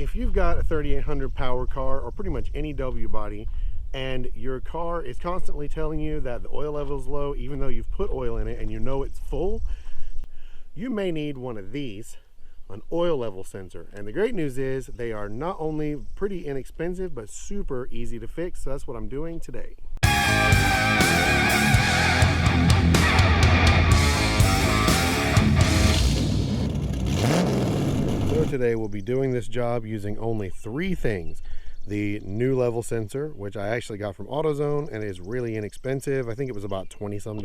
if you've got a 3800 power car or pretty much any W body, and your car is constantly telling you that the oil level is low, even though you've put oil in it and you know it's full, you may need one of these, an oil level sensor. And the great news is they are not only pretty inexpensive, but super easy to fix. So that's what I'm doing today. So today we'll be doing this job using only 3 things. The new level sensor, which I actually got from AutoZone and is really inexpensive. I think it was about $20 some.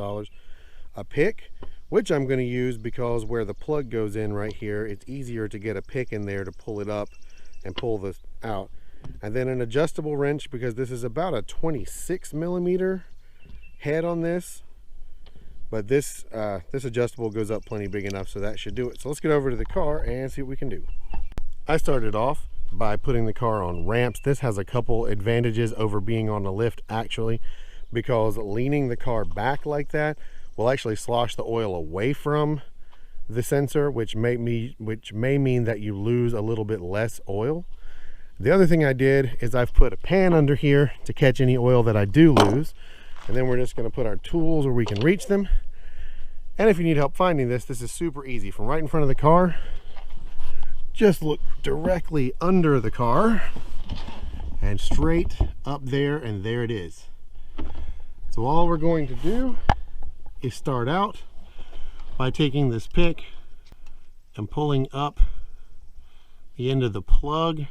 A pick, which I'm going to use because where the plug goes in right here, it's easier to get a pick in there to pull it up and pull this out. And then an adjustable wrench, because this is about a 26 millimeter head on this, but this adjustable goes up plenty big enough, so that should do it. So let's get over to the car and see what we can do. I started off by putting the car on ramps. This has a couple advantages over being on a lift actually, because leaning the car back like that will actually slosh the oil away from the sensor, which may mean that you lose a little bit less oil. The other thing I did is I've put a pan under here to catch any oil that I do lose, and then we're just going to put our tools where we can reach them. And if you need help finding this is super easy. From right in front of the car, just look directly under the car and straight up there, and there it is. So all we're going to do is start out by taking this pick and pulling up the end of the plug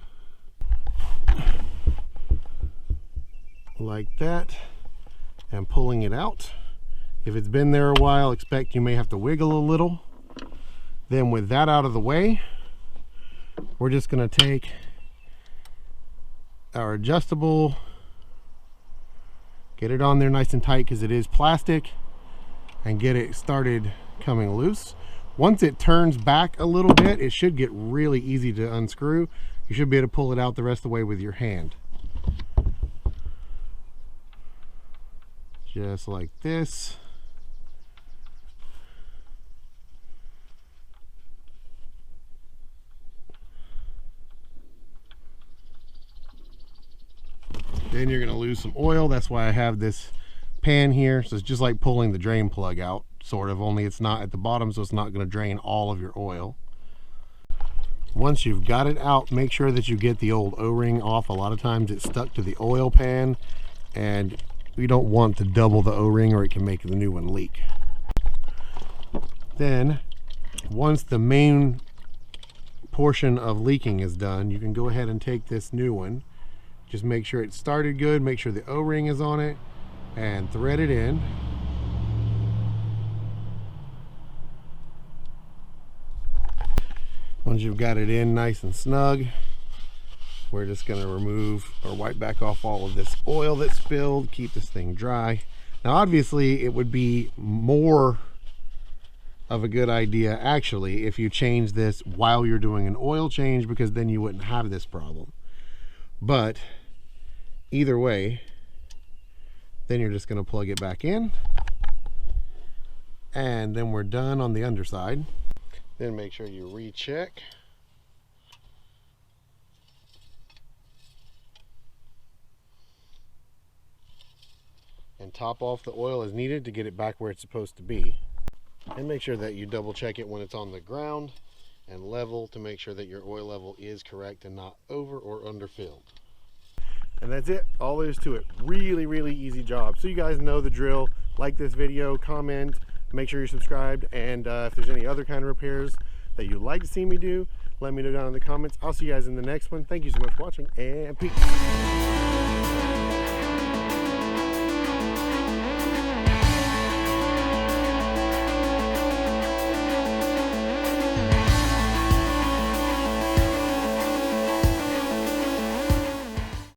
like that and pulling it out. If it's been there a while, expect you may have to wiggle a little. Then with that out of the way, we're just going to take our adjustable, get it on there nice and tight because it is plastic, and get it started coming loose. Once it turns back a little bit, it should get really easy to unscrew. You should be able to pull it out the rest of the way with your hand. Just like this. Then you're going to lose some oil. That's why I have this pan here. So it's just like pulling the drain plug out, sort of, only it's not at the bottom, so it's not going to drain all of your oil. Once you've got it out, make sure that you get the old O-ring off. A lot of times it's stuck to the oil pan, and we don't want to double the O-ring or it can make the new one leak. Then once the main portion of leaking is done, you can go ahead and take this new one. Just make sure it started good, make sure the O-ring is on it, and thread it in. Once you've got it in nice and snug, we're just going to remove or wipe back off all of this oil that's spilled, keep this thing dry. Now obviously it would be more of a good idea actually if you change this while you're doing an oil change, because then you wouldn't have this problem. But either way, then you're just going to plug it back in, and then we're done on the underside. Then make sure you recheck. And top off the oil as needed to get it back where it's supposed to be. And make sure that you double check it when it's on the ground and level to make sure that your oil level is correct and not over or under filled. And that's it, all there is to it. Really, really easy job. So you guys know the drill. Like this video, comment, make sure you're subscribed, and if there's any other kind of repairs that you'd like to see me do, let me know down in the comments. I'll see you guys in the next one. Thank you so much for watching, and peace.